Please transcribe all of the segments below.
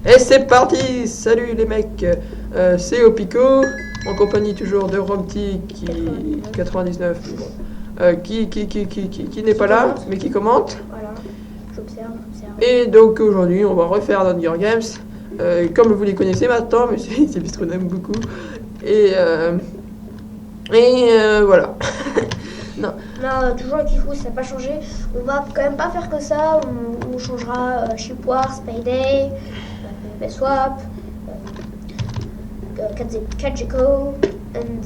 Et c'est parti. Salut les mecs, c'est Opico, en compagnie toujours de Romty qui 99, qui n'est pas là, mais qui commente. Voilà, j'observe. Et donc aujourd'hui, on va refaire Hunger Games, comme vous les connaissez maintenant, mais c'est parce qu'on aime beaucoup. Et voilà. Non, toujours avec Kifou, ça n'a pas changé. On va quand même pas faire que ça. On changera Ship Wars, Payday, Swap, Kajiko, and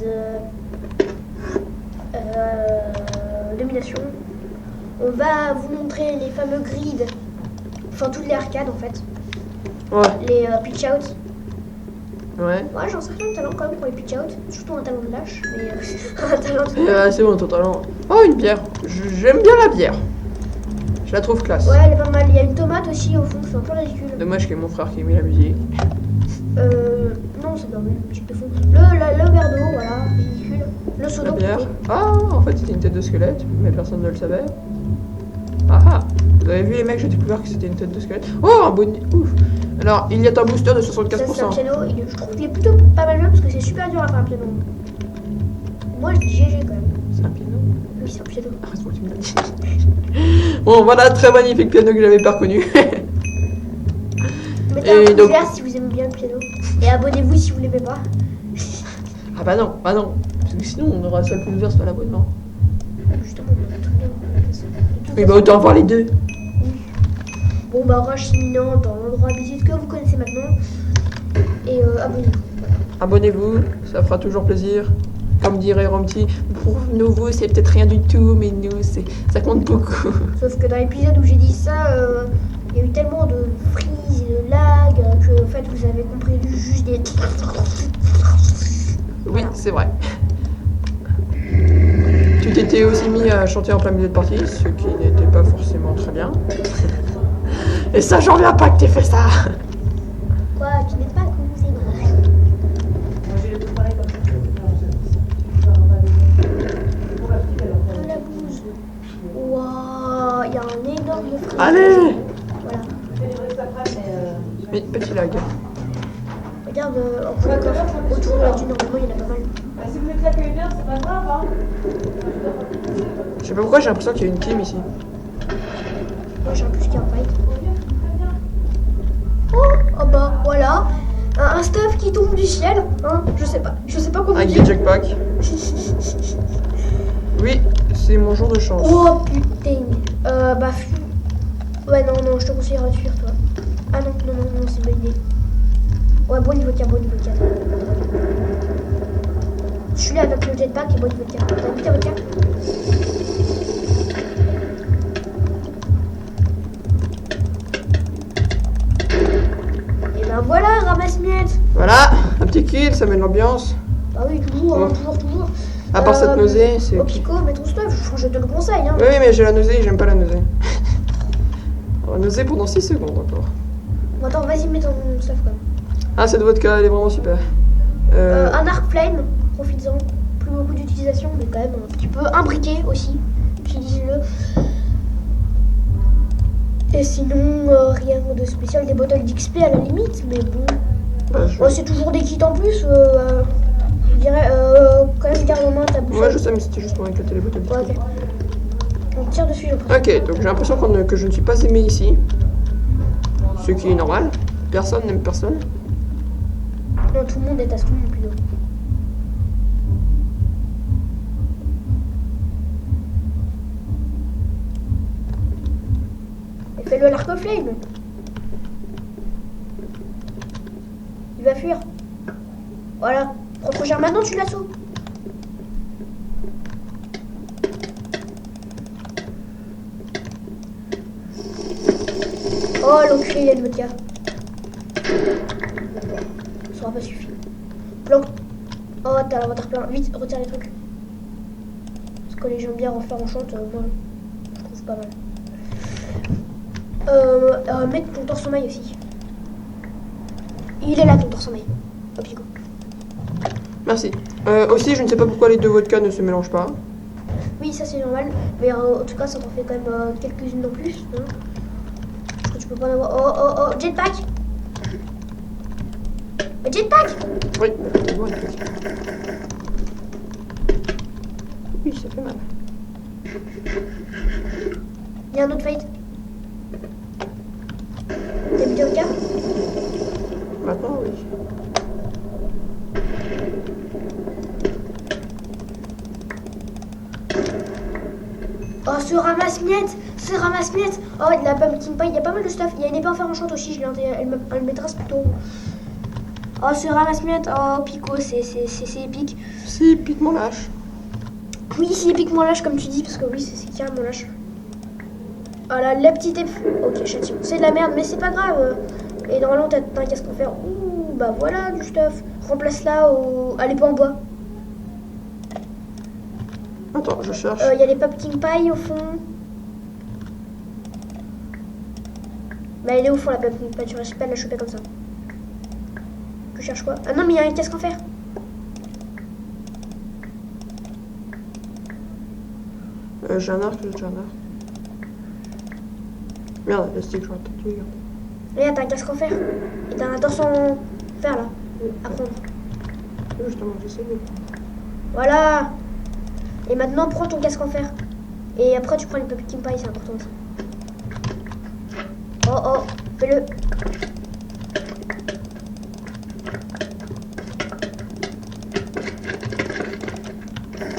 Domination. On va vous montrer les fameux grids, enfin toutes les arcades en fait. Ouais. Les pitch out. Ouais. Ouais, j'en sais rien de talent quand même pour les pitch out. Surtout un talent de lâche, mais un talent de... C'est bon, ton talent. Oh, une bière. J'aime bien la bière. Je la trouve classe. Ouais, elle est pas mal. Il y a une tomate aussi au fond, c'est un peu ridicule. Dommage qu'il y ait mon frère qui ait mis la musique. Non, c'est normal, musique de fond. Le verre d'eau, voilà, ridicule. Le seau La d'eau. bière. Ah, en fait, c'était une tête de squelette, mais personne ne le savait. Ah ah. Vous avez vu les mecs, j'ai découvert que c'était une tête de squelette. Oh, un bonnet. Ouf. Alors, il y a un booster de 75%. Ça, c'est un piano. Je trouve qu'il est plutôt pas mal joué parce que c'est super dur à faire un piano. Moi, je dis GG quand même. C'est un piano. Oui, c'est un piano. Ah, c'est bon, tu me l'as dit. Bon, voilà, très magnifique piano que j'avais pas reconnu. Mettez un pouce vert si vous aimez bien le piano. Et abonnez-vous si vous l'aimez pas. Ah bah non. Parce que sinon, on aura soit le pouce vert, soit l'abonnement. Justement, on a tout bien. Oui, bah autant avoir les deux. Bon, bah, rush imminent dans l'endroit habituel que vous connaissez maintenant. Et abonnez-vous. Abonnez-vous, ça fera toujours plaisir. Comme dirait Romty, pour nous, vous, c'est peut-être rien du tout, mais nous, ça compte beaucoup. Sauf que dans l'épisode où j'ai dit ça, il y a eu tellement de freeze et de lag que en fait vous avez compris juste des... Oui, c'est vrai. Tu t'étais aussi mis à chanter en plein milieu de partie, ce qui n'était pas forcément très bien. Et ça, j'en reviens pas que t'aies fait ça. Quoi, tu n'es pas con, c'est vrai. Moi j'ai les préparé comme ça. De la bouse. Waouh, il y a un énorme freeze. Allez. Voilà. Mais petit lag. Regarde, encore le coffre. Autour là, du normalement, il y en a pas mal. Bah, si vous êtes là que 1 heure, c'est pas grave, hein. Je sais pas pourquoi j'ai l'impression qu'il y a une team ici. Moi, j'ai un plus qu'il y a un fight. Oh bah, voilà. Un stuff qui tombe du ciel. Hein, je sais pas comment Un dire. guide jackpack. Oui, c'est mon jour de chance. Oh putain. Bah fuis. Ouais non, je te conseillerais de fuir toi. Ah non, c'est une bonne idée. Ouais, bon niveau 4. Je suis là avec le jetpack et bon niveau 4. T'as vu ta vodka? Et ben voilà, ramasse-miettes. Voilà, un petit kill, ça met de l'ambiance. Bah oui, toujours, Bon. hein, toujours. À part cette nausée, c'est... Au Pico, mets ton stuff, je te le conseille. Hein. Oui, mais j'ai la nausée, j'aime pas la nausée. On va nauser pendant 6 secondes encore. Bon, attends, vas-y, mets ton stuff quand même. Ah, cette vodka, elle est vraiment super. Un arc flame, profites-en. Plus beaucoup d'utilisation, mais quand même un petit peu. Un briquet aussi, utilise-le. Et sinon, rien de spécial, des bottles d'XP à la limite, mais bon. Bah, C'est toujours des kits en plus. Je dirais, quand même, garde en main ta boussole. Ouais, je sais, mais c'était juste pour éclater les bouteilles. Ouais, ok. On tire dessus, j'ai l'impression. Ok, donc j'ai l'impression que je ne suis pas aimé ici. Ce qui est normal. Personne n'aime personne. Non, tout le monde déteste tout le monde plutôt. Et fais-le à l'arc flame. Il va fuir. Voilà. Prends ton cher maintenant, tu l'assauts. Oh, l'enculé, il a une vodka. Ça aura pas suffi. Planque. Oh, t'as l'inventaire plein. Vite, retire les trucs. Parce que les gens bien refaire en chante, moi, je trouve pas mal. Mets ton torse-sommeil aussi. Il est là, ton torse-sommeil. Hop, go. Merci. Aussi, je ne sais pas pourquoi les deux vodkas ne se mélangent pas. Oui, ça c'est normal. Mais en tout cas, ça t'en fait quand même quelques-unes en plus. Hein. Parce que tu peux pas en avoir. Oh, jetpack. Le jetpack. Oui, c'est bon, oui, ça fait mal. Il y a un autre fight. T'as buté au cas? Maintenant, oui. Oh, ce ramasse-miettes. Ce ramasse-miettes. Oh, de la pumpkin pie. Il y a pas mal de stuff. Il y a une épée en fer enchante aussi. Elle me trace plutôt. Oh, ce ramasse-miettes. Oh, Pico. C'est épique. Si, pique-moi lâche. Oui, c'est épiquement lâche comme tu dis, parce que oui, c'est carrément lâche. Oh là, la petite épée. Ok, châtiment. C'est de la merde, mais c'est pas grave. Et normalement, t'as un casque en fer. Ouh, bah voilà du stuff. Remplace-la à l'épée en bois. Attends, je cherche. Il y a les pumpkin pie au fond. Bah, elle est au fond la pumpkin pie. Tu risques pas de la choper comme ça. Tu cherches quoi? Ah non, mais il y a un casque en fer. J'ai un arc, j'ai un arc. Merde, le stick, j'aurais peut-être dû le garder. Regarde, t'as un casque en fer. Et t'as un torse en fer là. À prendre. Oui, justement, j'essaie de. Voilà. Et maintenant, prends ton casque en fer. Et après, tu prends une pumpkin pie, c'est important aussi. Oh oh, fais-le.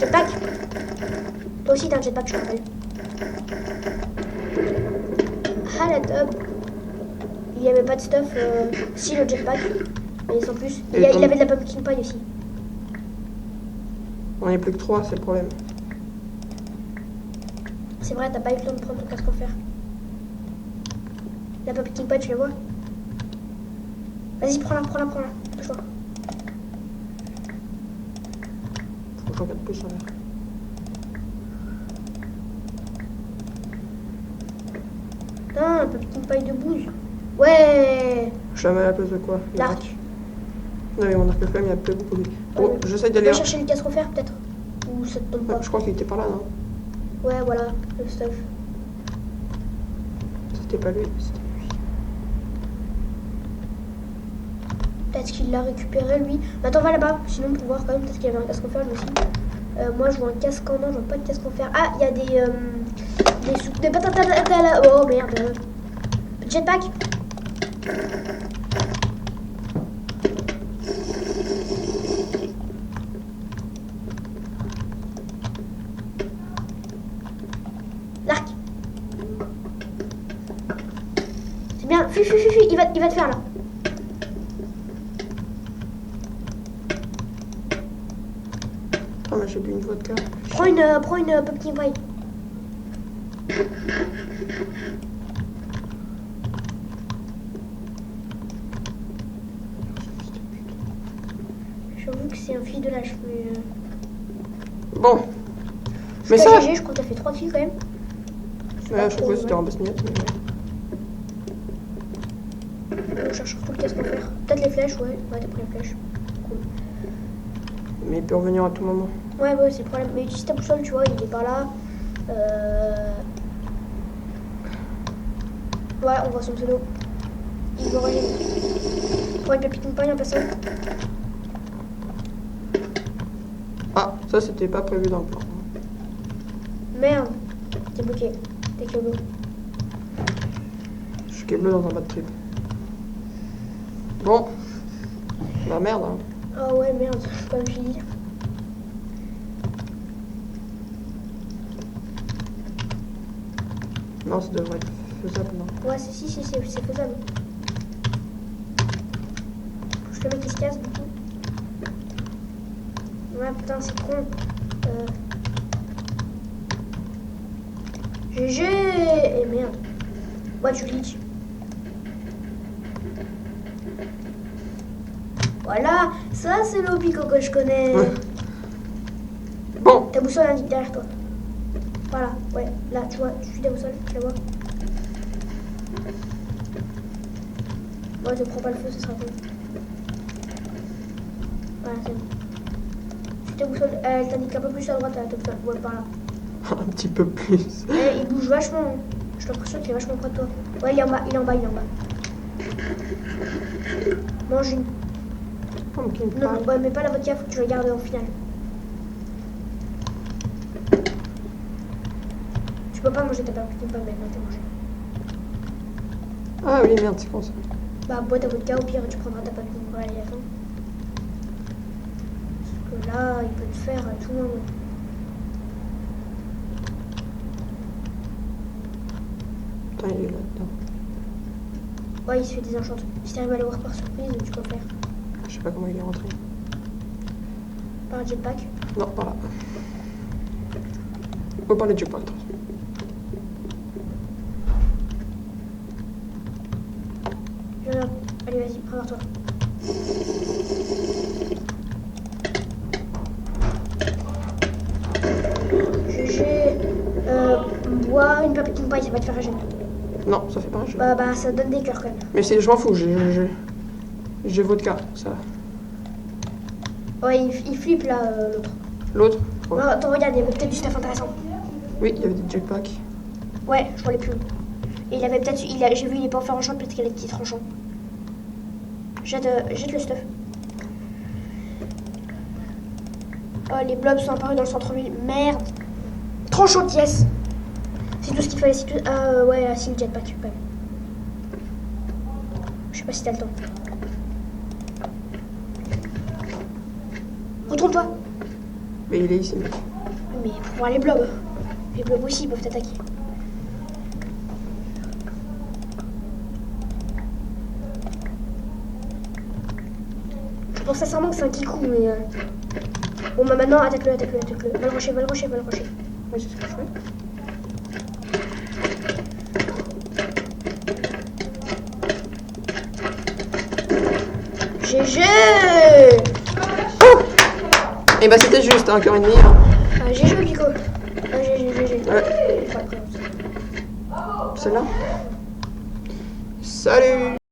Jetpack. Toi aussi, t'as un jetpack, je te rappelle. Ah, la top. Il n'y avait pas de stuff. Si, le jetpack. Mais sans plus. Il avait de la pumpkin pie aussi. On n'est plus que 3, c'est le problème. C'est vrai, t'as pas eu le temps de prendre ton casque en fer. La pumpkin pie, tu la vois? Vas-y, prends-la. Pas le choix. Faut que j'en garde plus en l'air. Putain, pumpkin pie de bouse. Ouais. Jamais à la place de quoi? L'arc. Non, mais mon arc flamme, il y a plus beaucoup de. Bon, Ouais, j'essaie Va d'aller. chercher le casque en fer, peut-être. Ou ça te tombe pas. Je crois qu'il était par là, non? Ouais, voilà, le stuff. C'était pas lui, c'était lui. Peut-être qu'il l'a récupéré, lui. Mais attends, va là-bas. Sinon, pour voir quand même, peut-être qu'il y avait un casque en fer, lui aussi. Moi, je vois un casque en or, je vois pas de casque en fer. Ah, il y a des patates à la... Oh, merde. Jetpack. L'arc. C'est bien. Fuis. Il va te faire là. Ah, mais j'ai bu une vodka. Prends une pumpkin pie. J'avoue que c'est un fil de lâche, mais... Bon. Mais Parce ça. que GG, je crois que t'as fait 3 kills quand même. Ouais, à chaque fois, c'était en basse-miette. On cherche surtout le casque en fer. Peut-être les flèches, ouais. Ouais, t'as pris les flèches. Cool. Mais il peut revenir à tout moment. Ouais, c'est le problème. Mais utilise ta boussole, tu vois, il est par là. Ouais, on voit son pseudo. Il veut revenir. Prends une pépite une paille en passant. Ah, ça, c'était pas prévu dans le plan. Merde. T'es bloqué. T'es que bleu. Je suis bleu dans un bas de trip. Bon. Bah merde, hein. Ah ouais, merde. Comme je dis. Non, ça devrait être faisable, non? Ouais, c'est faisable. Faut que le mec qui se casse du coup. Ouais, putain, c'est con. GG. Et merde. Ouais, tu glitch. Voilà, ça c'est le Pico que je connais. Ouais. Bon. Ta boussole indique derrière toi. Voilà, ouais, là, tu vois, tu suis ta boussole, tu la vois. Ouais, te prends pas le feu, ce sera bon. Voilà, c'est bon. Suis ta boussole, elle t'indique un peu plus à droite, ta boussole, ouais, par là. Un petit peu plus. Il bouge vachement, hein. J'ai l'impression qu'il est vachement près de toi. Ouais, il est en bas. Mange une. Oh, mais qui me Non, parle. ouais, mais pas la vodka, faut que tu la gardes en finale. Tu peux pas manger ta pâte de pomme maintenant, t'es mangé. Ah oui, merde, c'est con ça. Bah, bois ta vodka, au pire, tu prendras ta pâte pour aller à la fin. Parce que là, il peut te faire à tout moment. Putain, il est là-dedans. Ouais, il se fait des enchantements. Si t'arrives à le voir par surprise, tu peux le faire. Je sais pas comment il est rentré. Par un jetpack. Non, par là. Faut parler de checkpoint. Je regarde. Allez, vas-y, prépare-toi. GG. Bois une papille paille, ça va te faire régénérer. Non, ça fait pas un jeu. Bah, ça donne des cœurs quand même. Mais c'est, je m'en fous, j'ai vodka, ça. Ouais, il flippe là, l'autre. L'autre? Ouais. Non, attends, regarde, il y avait peut-être du stuff intéressant. Oui, il y avait des jetpacks. Ouais, je vois les pubs. Et il avait peut-être. J'ai vu, il est pas offert en champ, peut-être qu'il a des petits tranchants. Jette le stuff. Oh, les blobs sont apparus dans le centre-ville. Merde. Tranchant, yes. C'est tout ce qu'il fallait. C'est tout... Ah, ouais, c'est le jetpack, quand même. Je sais pas si t'as le temps. Retourne-toi. Mais il est ici, mec. Mais faut voir les blobs. Les blobs aussi, ils peuvent t'attaquer. Je pense sincèrement que c'est un kikou, mais... Bon, bah maintenant, attaque-le. Va le rusher. Oui, c'est ce que je fais. GG. Et bah c'était juste, hein, 1h30. Hein. Ah, GG, Pico. Ah, GG. Ouais. Celle-là. Salut!